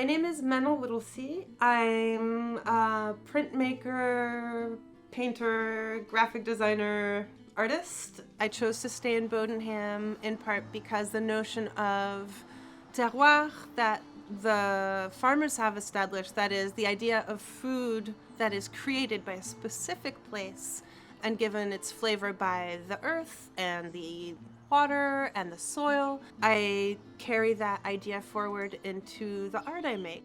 My name is Menel Whittlesey. I'm a printmaker, painter, graphic designer, artist. I chose to stay in Bodenham in part because the notion of terroir that the farmers have established, that is the idea of food that is created by a specific place and given its flavor by the earth and the water and the soil. I carry that idea forward into the art I make.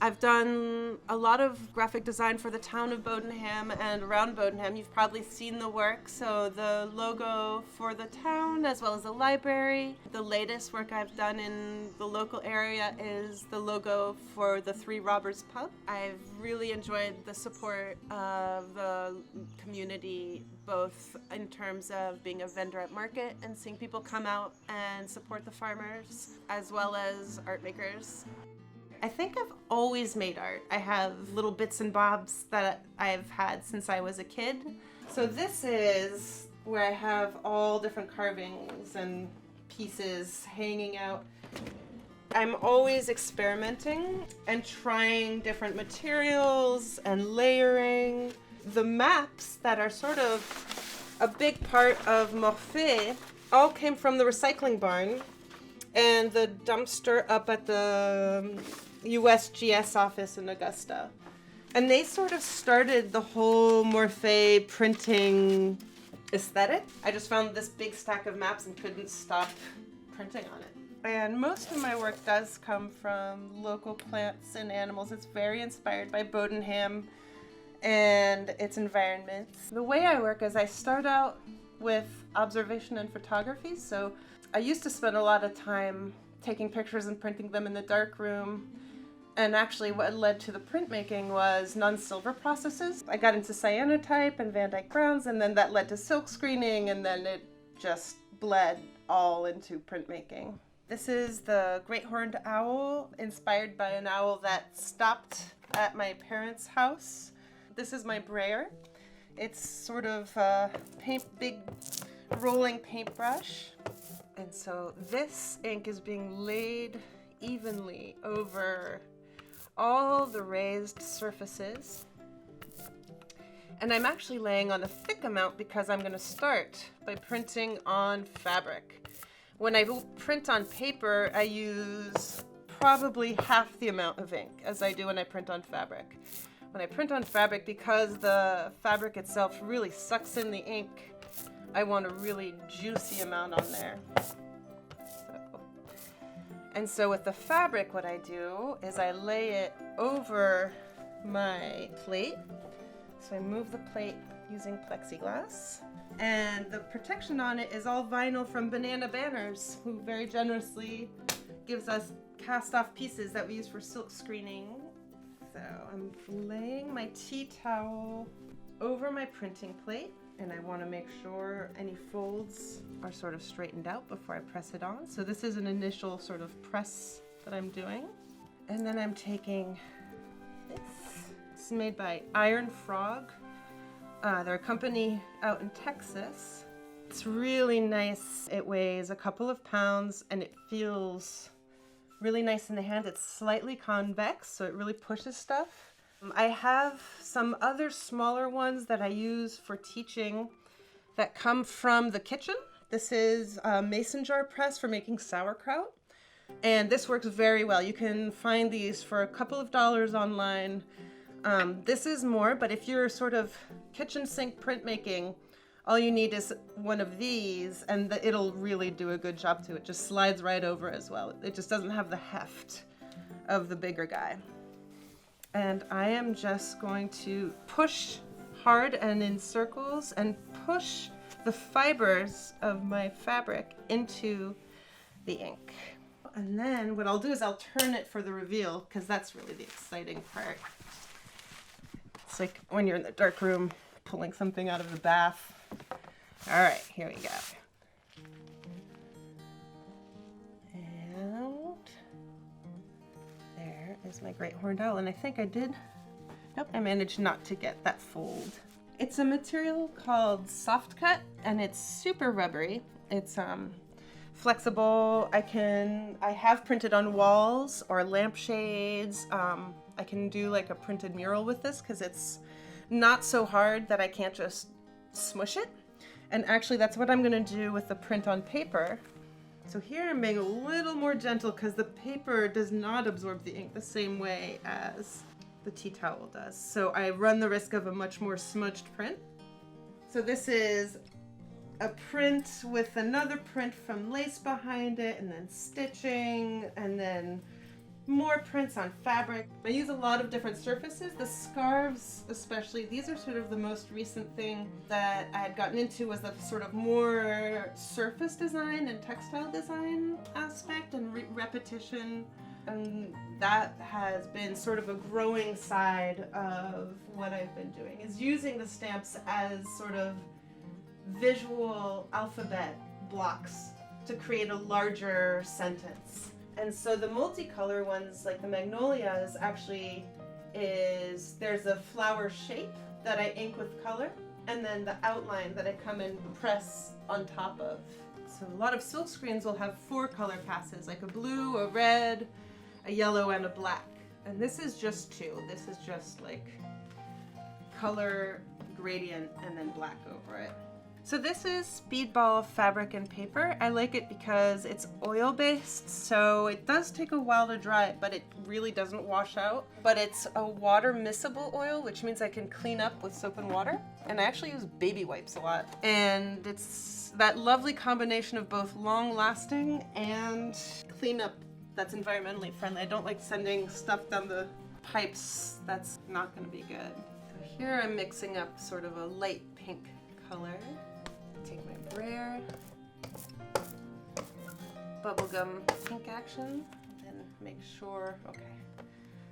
I've done a lot of graphic design for the town of Bodenham and around Bodenham. You've probably seen the work, so the logo for the town as well as the library. The latest work I've done in the local area is the logo for the Three Robbers pub. I've really enjoyed the support of the community, both in terms of being a vendor at market and seeing people come out and support the farmers, as well as art makers. I think I've always made art. I have little bits and bobs that I've had since I was a kid. So this is where I have all different carvings and pieces hanging out. I'm always experimenting and trying different materials and layering. The maps that are sort of a big part of Morphee all came from the recycling barn and the dumpster up at the USGS office in Augusta. And they sort of started the whole Morphee printing aesthetic. I just found this big stack of maps and couldn't stop printing on it. And most of my work does come from local plants and animals. It's very inspired by Bodenham and its environments. The way I work is I start out with observation and photography. So I used to spend a lot of time taking pictures and printing them in the darkroom. And actually what led to the printmaking was non-silver processes. I got into cyanotype and Van Dyke Browns, and then that led to silk screening, and then it just bled all into printmaking. This is the great horned owl, inspired by an owl that stopped at my parents' house. This is my brayer. It's sort of a big rolling paintbrush. And so this ink is being laid evenly over all the raised surfaces. And I'm actually laying on a thick amount because I'm going to start by printing on fabric. When I print on paper, I use probably half the amount of ink as I do when I print on fabric. When I print on fabric, because the fabric itself really sucks in the ink, I want a really juicy amount on there. And so with the fabric, what I do is I lay it over my plate. So I move the plate using plexiglass. And the protection on it is all vinyl from Banana Banners, who very generously gives us cast-off pieces that we use for silk screening. So I'm laying my tea towel over my printing plate, and I want to make sure any folds are sort of straightened out before I press it on. So this is an initial sort of press that I'm doing. And then I'm taking this. It's made by Iron Frog. They're a company out in Texas. It's really nice. It weighs a couple of pounds and it feels really nice in the hand. It's slightly convex, so it really pushes stuff. I have some other smaller ones that I use for teaching that come from the kitchen. This is a mason jar press for making sauerkraut. And this works very well. You can find these for a couple of dollars online. This is more, but if you're sort of kitchen sink printmaking, all you need is one of these and it'll really do a good job too. It just slides right over as well. It just doesn't have the heft of the bigger guy. And I am just going to push hard and in circles and push the fibers of my fabric into the ink. And then what I'll do is I'll turn it for the reveal, because that's really the exciting part. It's like when you're in the dark room pulling something out of the bath. All right, here we go. And there is my great horned owl, and I think I did. Nope, I managed not to get that fold. It's a material called soft cut, and it's super rubbery. It's flexible. I have printed on walls or lampshades. I can do like a printed mural with this because it's not so hard that I can't just smush it. And actually that's what I'm gonna do with the print on paper. So here I'm being a little more gentle because the paper does not absorb the ink the same way as the tea towel does. So I run the risk of a much more smudged print. So this is a print with another print from lace behind it, and then stitching, and then more prints on fabric. I use a lot of different surfaces. The scarves especially, these are sort of the most recent thing that I had gotten into, was the sort of more surface design and textile design aspect and repetition. And that has been sort of a growing side of what I've been doing, is using the stamps as sort of visual alphabet blocks to create a larger sentence. And so the multicolor ones, like the magnolias, actually there's a flower shape that I ink with color, and then the outline that I come and press on top of. So a lot of silk screens will have 4 color passes, like a blue, a red, a yellow, and a black. And this is just 2. This is just like color gradient and then black over it. So this is Speedball fabric and paper. I like it because it's oil-based, so it does take a while to dry, but it really doesn't wash out. But it's a water miscible oil, which means I can clean up with soap and water. And I actually use baby wipes a lot. And it's that lovely combination of both long-lasting and cleanup that's environmentally friendly. I don't like sending stuff down the pipes. That's not gonna be good. So here I'm mixing up sort of a light pink color. Take my brayer, bubblegum pink action, and make sure, okay,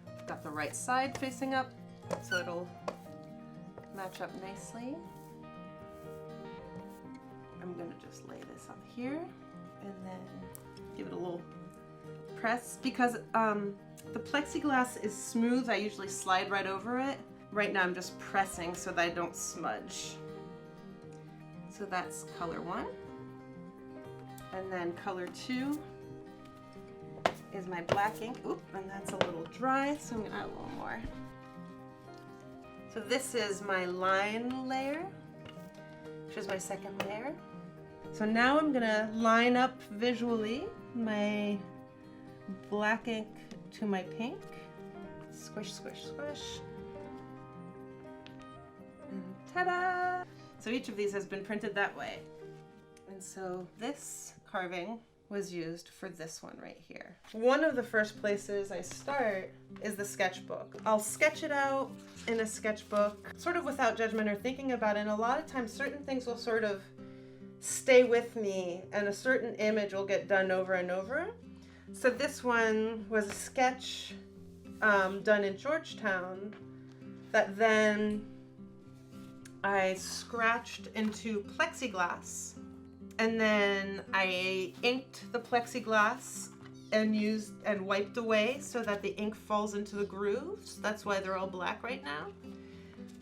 I've got the right side facing up so it'll match up nicely. I'm gonna just lay this on here and then give it a little press. Because the plexiglass is smooth, I usually slide right over it. Right now I'm just pressing so that I don't smudge. So that's color 1. And then color 2 is my black ink. Oop, and that's a little dry, so I'm gonna add a little more. So this is my line layer, which is my second layer. So now I'm gonna line up visually my black ink to my pink. Squish, squish, squish. And ta-da! So each of these has been printed that way. And so this carving was used for this one right here. One of the first places I start is the sketchbook. I'll sketch it out in a sketchbook, sort of without judgment or thinking about it. And a lot of times certain things will sort of stay with me and a certain image will get done over and over. So this one was a sketch done in Georgetown that then I scratched into plexiglass, and then I inked the plexiglass and wiped away so that the ink falls into the grooves. That's why they're all black right now.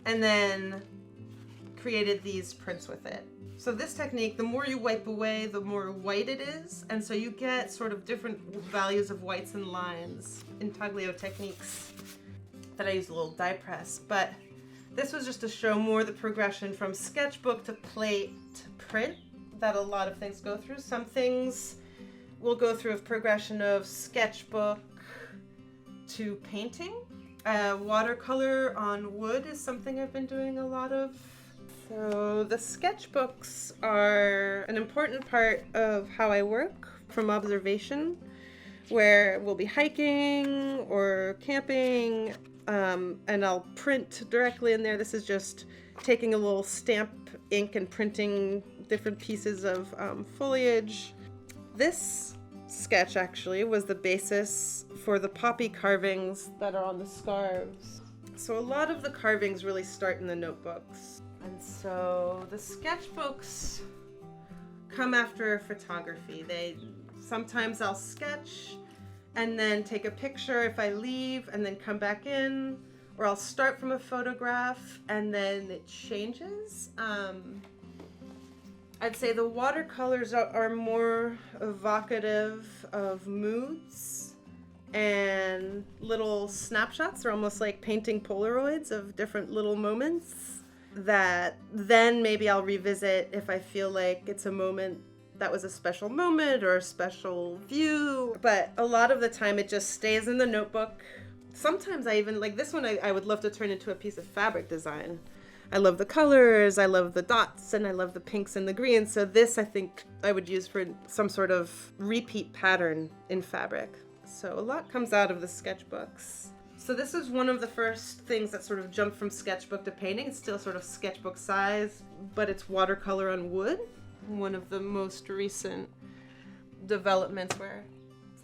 And then created these prints with it. So this technique, the more you wipe away, the more white it is. And so you get sort of different values of whites and lines. Intaglio techniques that I use a little die press. But this was just to show more the progression from sketchbook to plate to print that a lot of things go through. Some things will go through a progression of sketchbook to painting. Watercolor on wood is something I've been doing a lot of. So the sketchbooks are an important part of how I work from observation, where we'll be hiking or camping, and I'll print directly in there. This is just taking a little stamp ink and printing different pieces of foliage. This sketch actually was the basis for the poppy carvings that are on the scarves. So a lot of the carvings really start in the notebooks. And so the sketchbooks come after photography. Sometimes I'll sketch and then take a picture if I leave and then come back in, or I'll start from a photograph and then it changes. I'd say the watercolors are more evocative of moods and little snapshots. They're almost like painting Polaroids of different little moments that then maybe I'll revisit if I feel like it's a moment that was a special moment or a special view. But a lot of the time it just stays in the notebook. Sometimes I even, like this one, I would love to turn into a piece of fabric design. I love the colors, I love the dots, and I love the pinks and the greens. So this I think I would use for some sort of repeat pattern in fabric. So a lot comes out of the sketchbooks. So this is one of the first things that sort of jumped from sketchbook to painting. It's still sort of sketchbook size, but it's watercolor on wood. One of the most recent developments where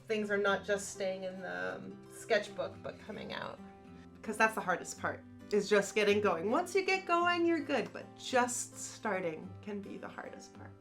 things are not just staying in the sketchbook, but coming out. Because that's the hardest part, is just getting going. Once you get going, you're good, but just starting can be the hardest part.